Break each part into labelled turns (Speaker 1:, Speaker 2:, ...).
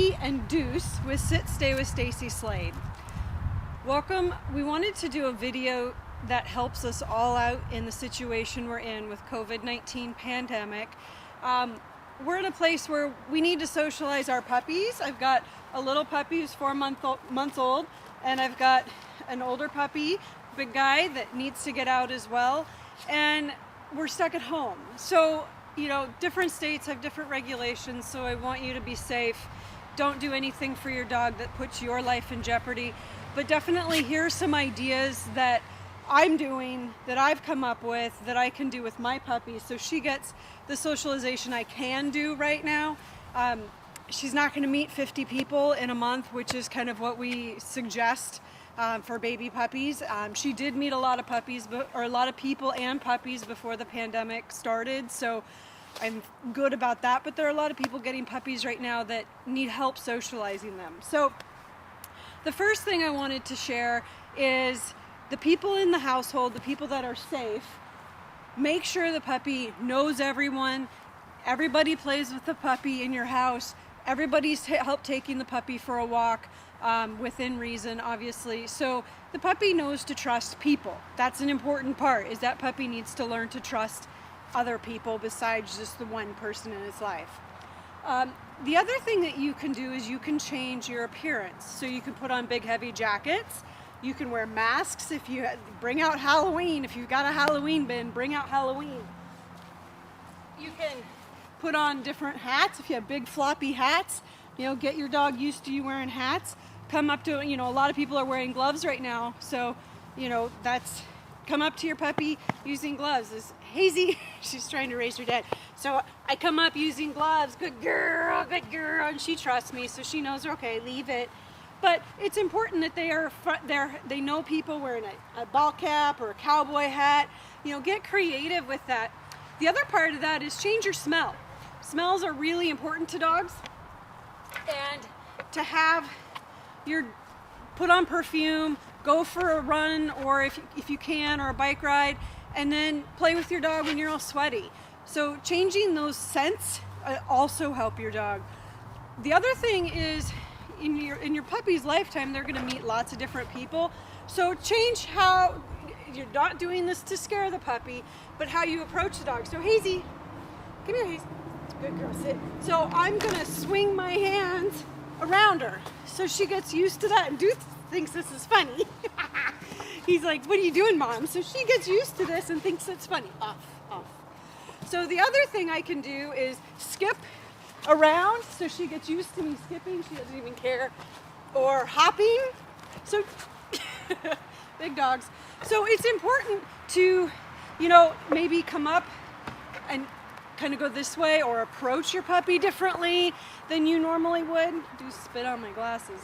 Speaker 1: Hazy and Deuce with Sit Stay with Stacy Slade. Welcome. We wanted to do a video that helps us all out in the situation we're in with COVID-19 pandemic. We're in a place where we need to socialize our puppies. I've got a little puppy who's 4 months old, and I've got an older puppy, big guy, that needs to get out as well. And we're stuck at home. So, you know, different states have different regulations, so I want you to be safe. Don't do anything for your dog that puts your life in jeopardy. But definitely here's some ideas that I'm doing, that I've come up with, that I can do with my puppy, so she gets the socialization I can do right now. She's not going to meet 50 people in a month, which is kind of what we suggest for baby puppies. She did meet a lot of puppies, or a lot of people and puppies before the pandemic started, so I'm good about that. But there are a lot of people getting puppies right now that need help socializing them. So the first thing I wanted to share is the people in the household, the people that are safe. Make sure the puppy knows everyone. Everybody plays with the puppy in your house. Everybody's helped taking the puppy for a walk, within reason, obviously. So the puppy knows to trust people. That's an important part, is that puppy needs to learn to trust other people besides just the one person in its life. The other thing that you can do is you can change your appearance. So you can put on big heavy jackets. You can wear masks. If you bring out Halloween, if you've got a Halloween bin, bring out Halloween. You can put on different hats. If you have big floppy hats, you know, get your dog used to you wearing hats. Come up to, you know, a lot of people are wearing gloves right now, so, you know, come up to your puppy using gloves. This Hazy, she's trying to raise her dad. So I come up using gloves, good girl, and she trusts me, so she knows, okay, leave it. But it's important that they know people wearing a ball cap or a cowboy hat. You know, get creative with that. The other part of that is change your smell. Smells are really important to dogs, and to have put on perfume, go for a run, or if you can, or a bike ride, and then play with your dog when you're all sweaty. So changing those scents also help your dog. The other thing is, in your puppy's lifetime, they're going to meet lots of different people. So change how you're not doing this to scare the puppy, but how you approach the dog. So Hazy, come here, Hazy. Good girl, sit. So I'm going to swing my hands around her, so she gets used to that. And Deuce thinks this is funny. He's like, what are you doing, Mom? So she gets used to this and thinks it's funny. Off. So the other thing I can do is skip around, so she gets used to me skipping. She doesn't even care. Or hopping. So big dogs. So it's important to, you know, maybe come up and kind of go this way, or approach your puppy differently than you normally would. Do spit on my glasses.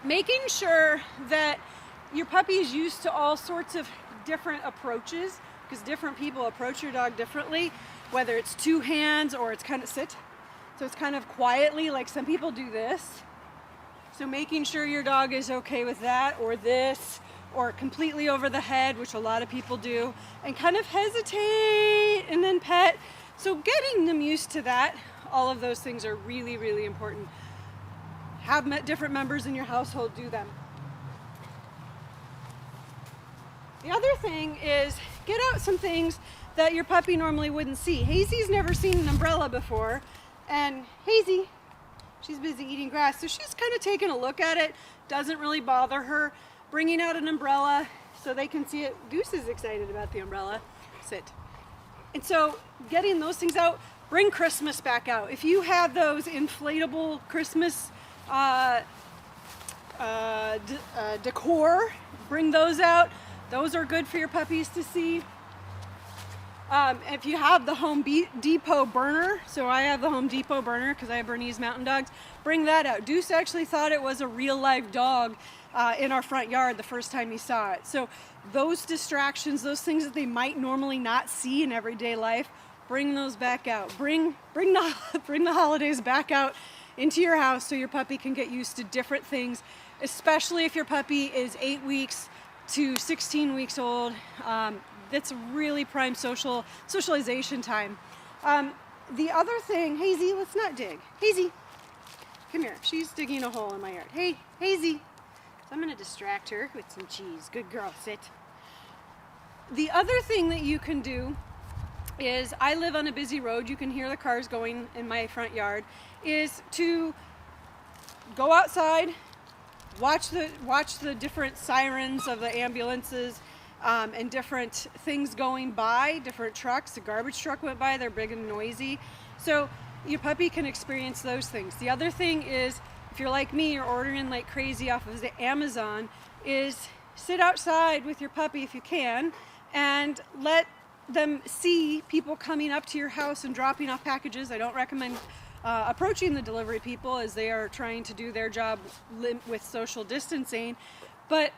Speaker 1: Making sure that your puppy is used to all sorts of different approaches, because different people approach your dog differently, whether it's two hands or it's kind of sit. So it's kind of quietly, like some people do this. So making sure your dog is okay with that, or this, or completely over the head, which a lot of people do, and kind of hesitate and then pet. So getting them used to that, all of those things are really, really important. Have different members in your household do them. The other thing is get out some things that your puppy normally wouldn't see. Hazy's never seen an umbrella before, and Hazy, she's busy eating grass, so she's kind of taking a look at it. Doesn't really bother her. Bringing out an umbrella so they can see it. Deuce is excited about the umbrella. Sit. And so getting those things out, bring Christmas back out. If you have those inflatable Christmas decor, bring those out. Those are good for your puppies to see. If you have the Home Depot burner, so I have the Home Depot burner because I have Bernese Mountain Dogs, bring that out. Deuce actually thought it was a real live dog in our front yard the first time he saw it. So those distractions, those things that they might normally not see in everyday life, bring those back out. Bring the holidays back out into your house so your puppy can get used to different things, especially if your puppy is 8 weeks to 16 weeks old. That's really prime socialization time. The other thing, Hazy, let's not dig. Hazy, come here. She's digging a hole in my yard. Hey, Hazy. So I'm gonna distract her with some cheese. Good girl, sit. The other thing that you can do is, I live on a busy road, you can hear the cars going in my front yard, is to go outside, watch the different sirens of the ambulances and different things going by, different trucks. The garbage truck went by, they're big and noisy. So your puppy can experience those things. The other thing is, if you're like me, you're ordering like crazy off of the Amazon, is sit outside with your puppy if you can and let them see people coming up to your house and dropping off packages. I don't recommend approaching the delivery people, as they are trying to do their job with social distancing, but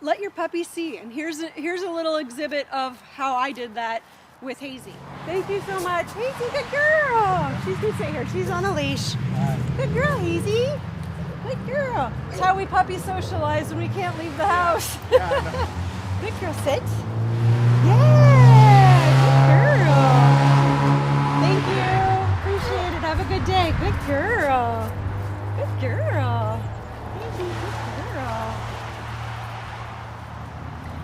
Speaker 1: let your puppy see. And here's a little exhibit of how I did that with Hazy. Thank you so much. Hazy, good girl. She's gonna sit here. She's on a leash. Good girl, Hazy. Good girl. It's how we puppy socialize when we can't leave the house. Good girl, sit. Yeah, good girl. Thank you. Appreciate it. Have a good day. Good girl. Good girl. Hazy, good girl.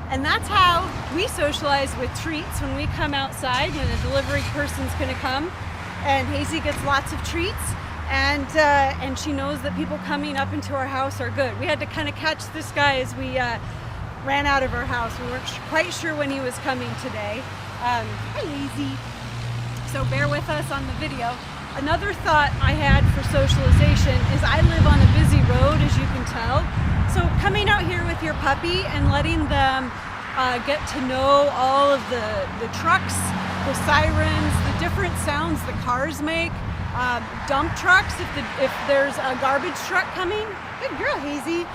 Speaker 1: And that's how we socialize with treats when we come outside, when a delivery person's gonna come, and Hazy gets lots of treats, and she knows that people coming up into our house are good. We had to kind of catch this guy as we ran out of our house. We weren't quite sure when he was coming today. Hi, Hazy. So bear with us on the video. Another thought I had for socialization is, I live on a busy road, as you can tell. So coming out here with your puppy and letting them get to know all of the trucks, the sirens, the different sounds the cars make, dump trucks, if there's a garbage truck coming. Good girl, Hazy.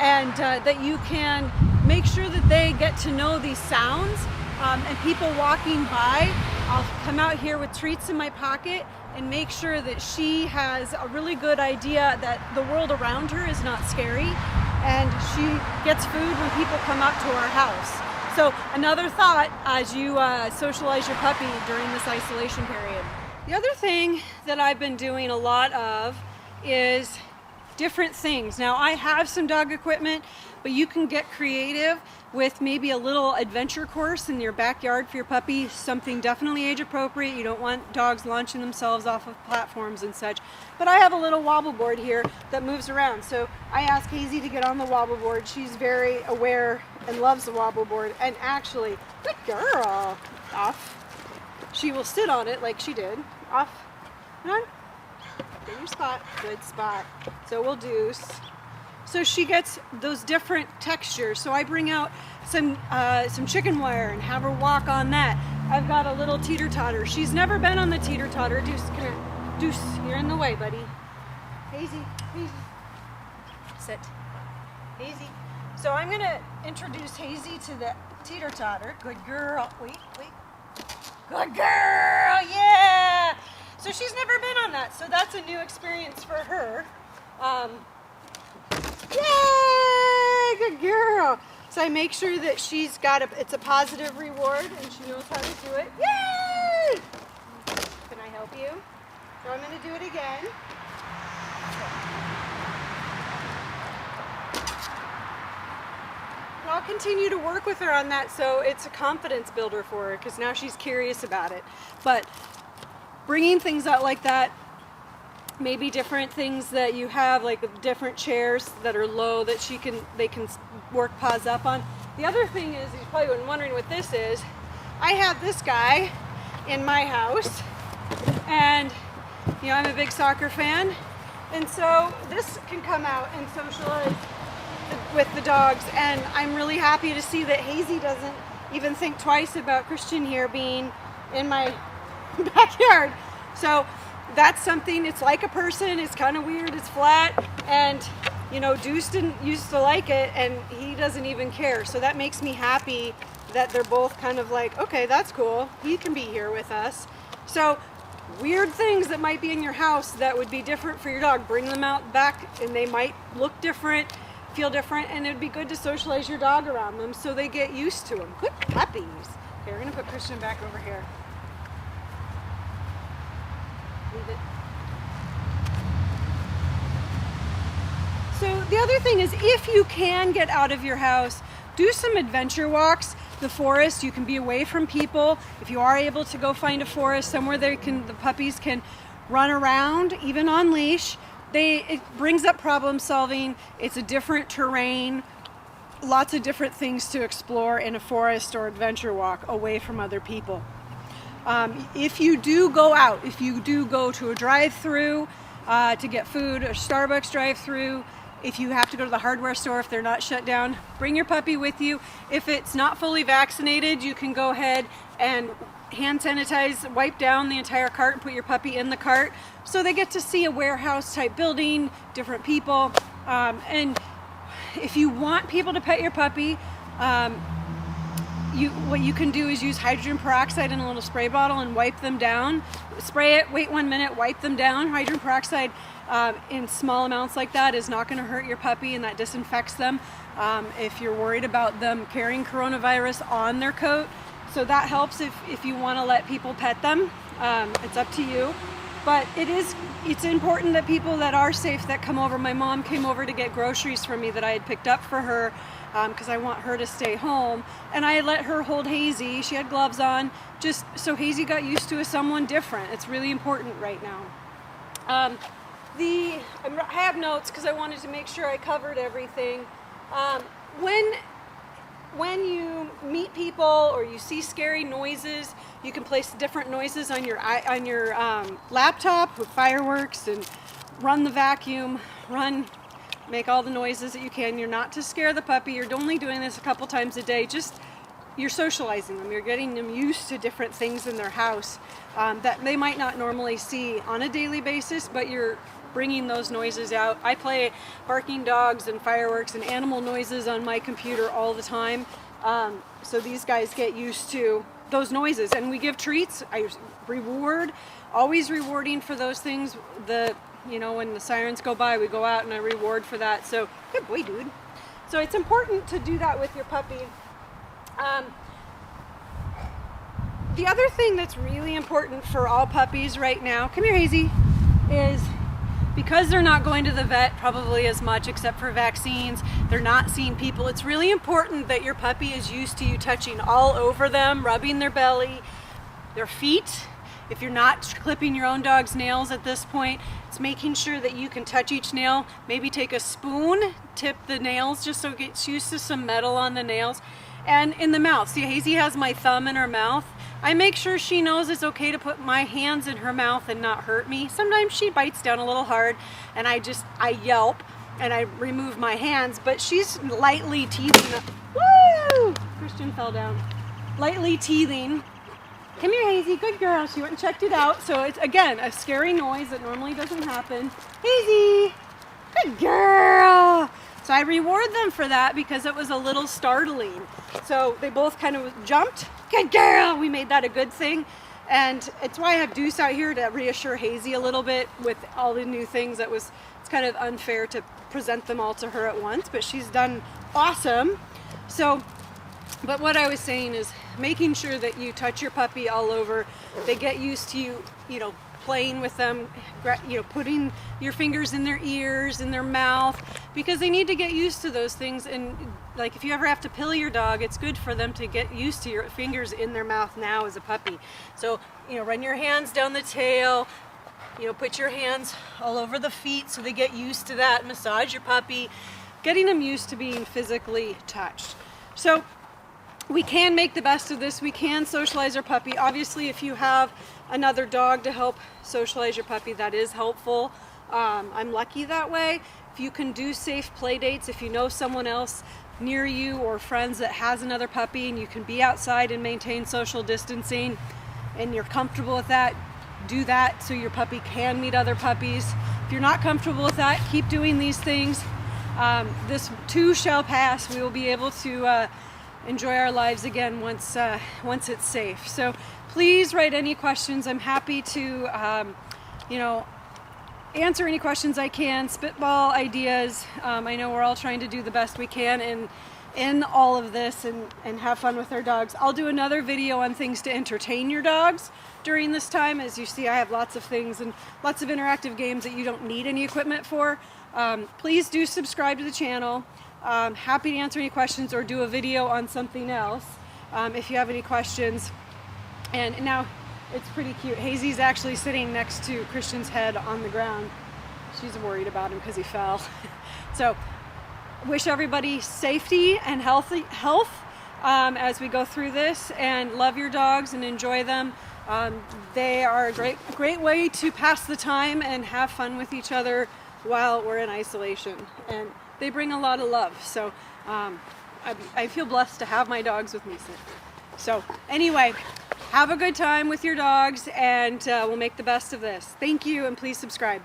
Speaker 1: And that you can make sure that they get to know these sounds, and people walking by. I'll come out here with treats in my pocket and make sure that she has a really good idea that the world around her is not scary, and she gets food when people come up to our house. So another thought as you socialize your puppy during this isolation period. The other thing that I've been doing a lot of is different things. Now, I have some dog equipment, but you can get creative with maybe a little adventure course in your backyard for your puppy, something definitely age appropriate. You don't want dogs launching themselves off of platforms and such. But I have a little wobble board here that moves around. So I asked Hazy to get on the wobble board. She's very aware and loves the wobble board. And actually, good girl, off. She will sit on it like she did. Off, on. Get your spot, good spot. So we'll do, so she gets those different textures. So I bring out some chicken wire and have her walk on that. I've got a little teeter-totter. She's never been on the teeter-totter. Deuce, come here. Deuce, you're in the way, buddy. Hazy, Hazy. Sit. Hazy. So I'm gonna introduce Hazy to the teeter-totter. Good girl. Wait. Good girl, yeah! So she's never been on that, so that's a new experience for her. Yay! Good girl. So I make sure that she's got it's a positive reward and she knows how to do it. Yay! Can I help you? So I'm going to do it again. And I'll continue to work with her on that, so it's a confidence builder for her, because now she's curious about it. But bringing things out like that, maybe different things that you have, like different chairs that are low that they can work paws up on. The other thing is, you've probably been wondering what this is. I have this guy in my house, and you know, I'm a big soccer fan, and so this can come out and socialize with the dogs. And I'm really happy to see that Hazy doesn't even think twice about Christian here being in my backyard. So that's something, it's like a person, it's kind of weird, it's flat, and you know, Deuce didn't used to like it, and he doesn't even care. So that makes me happy that they're both kind of like, okay, that's cool, he can be here with us. So weird things that might be in your house that would be different for your dog, bring them out back, and they might look different, feel different, and it'd be good to socialize your dog around them so they get used to them. Good puppies. Okay, we're gonna put Christian back over here. Leave it. the other thing is, if you can get out of your house, do some adventure walks. The forest, you can be away from people. If you are able to go find a forest somewhere the puppies can run around, even on leash. It brings up problem solving. It's a different terrain, lots of different things to explore in a forest or adventure walk away from other people. If you do go out, if you do go to a drive-through to get food, a Starbucks drive-through, if you have to go to the hardware store, if they're not shut down, bring your puppy with you. If it's not fully vaccinated, you can go ahead and hand sanitize, wipe down the entire cart and put your puppy in the cart, so they get to see a warehouse type building, different people. And if you want people to pet your puppy, what you can do is use hydrogen peroxide in a little spray bottle and wipe them down. Spray it, wait 1 minute, wipe them down. Hydrogen peroxide in small amounts like that is not going to hurt your puppy, and that disinfects them if you're worried about them carrying coronavirus on their coat. So that helps if you want to let people pet them. It's up to you. But it's important that people that are safe that come over. My mom came over to get groceries for me that I had picked up for her because I want her to stay home. And I let her hold Hazy. She had gloves on, just so Hazy got used to someone different. It's really important right now. I have notes because I wanted to make sure I covered everything. When you meet people or you see scary noises, you can place different noises on your laptop with fireworks and run the vacuum, make all the noises that you can. You're not to scare the puppy. You're only doing this a couple times a day. You're socializing them. You're getting them used to different things in their house that they might not normally see on a daily basis, but you're bringing those noises out. I play barking dogs and fireworks and animal noises on my computer all the time. So these guys get used to those noises, and we give treats. I reward, always rewarding for those things. When the sirens go by, we go out and I reward for that. So good boy, dude. So it's important to do that with your puppy. The other thing that's really important for all puppies right now, come here, Hazy, is because they're not going to the vet probably as much except for vaccines, they're not seeing people. It's really important that your puppy is used to you touching all over them, rubbing their belly, their feet. If you're not clipping your own dog's nails at this point, it's making sure that you can touch each nail. Maybe take a spoon, tip the nails just so it gets used to some metal on the nails. And in the mouth, see, Hazy has my thumb in her mouth. I make sure she knows it's okay to put my hands in her mouth and not hurt me. Sometimes she bites down a little hard and I yelp and I remove my hands, but she's lightly teething. Woo! Christian fell down. Lightly teething. Come here, Hazy, good girl. She went and checked it out. So it's, again, a scary noise that normally doesn't happen. Hazy, good girl. So I reward them for that because it was a little startling. So they both kind of jumped. Good girl, we made that a good thing. And it's why I have Deuce out here to reassure Hazy a little bit with all the new things. It's kind of unfair to present them all to her at once, but she's done awesome. So, but what I was saying is making sure that you touch your puppy all over. They get used to you, playing with them, putting your fingers in their ears, in their mouth, because they need to get used to those things. And like if you ever have to pill your dog, it's good for them to get used to your fingers in their mouth now as a puppy. So, run your hands down the tail, put your hands all over the feet so they get used to that. Massage your puppy, getting them used to being physically touched. So we can make the best of this. We can socialize our puppy. Obviously, if you have another dog to help socialize your puppy, that is helpful. I'm lucky that way. If you can do safe play dates, if you know someone else near you or friends that has another puppy and you can be outside and maintain social distancing and you're comfortable with that, do that so your puppy can meet other puppies. If you're not comfortable with that, keep doing these things. This too shall pass. We will be able to enjoy our lives again once it's safe. So please write any questions. I'm happy to answer any questions I can, spitball ideas. I know we're all trying to do the best we can, and in all of this and have fun with our dogs. I'll do another video on things to entertain your dogs during this time. As you see, I have lots of things and lots of interactive games that you don't need any equipment for. Please do subscribe to the channel. Happy to answer any questions or do a video on something else if you have any questions. And now it's pretty cute. Hazy's actually sitting next to Christian's head on the ground. She's worried about him because he fell. So wish everybody safety and health as we go through this, and love your dogs and enjoy them. They are a great way to pass the time and have fun with each other while we're in isolation, and they bring a lot of love. So I feel blessed to have my dogs with me. So anyway, have a good time with your dogs, and we'll make the best of this. Thank you, and please subscribe.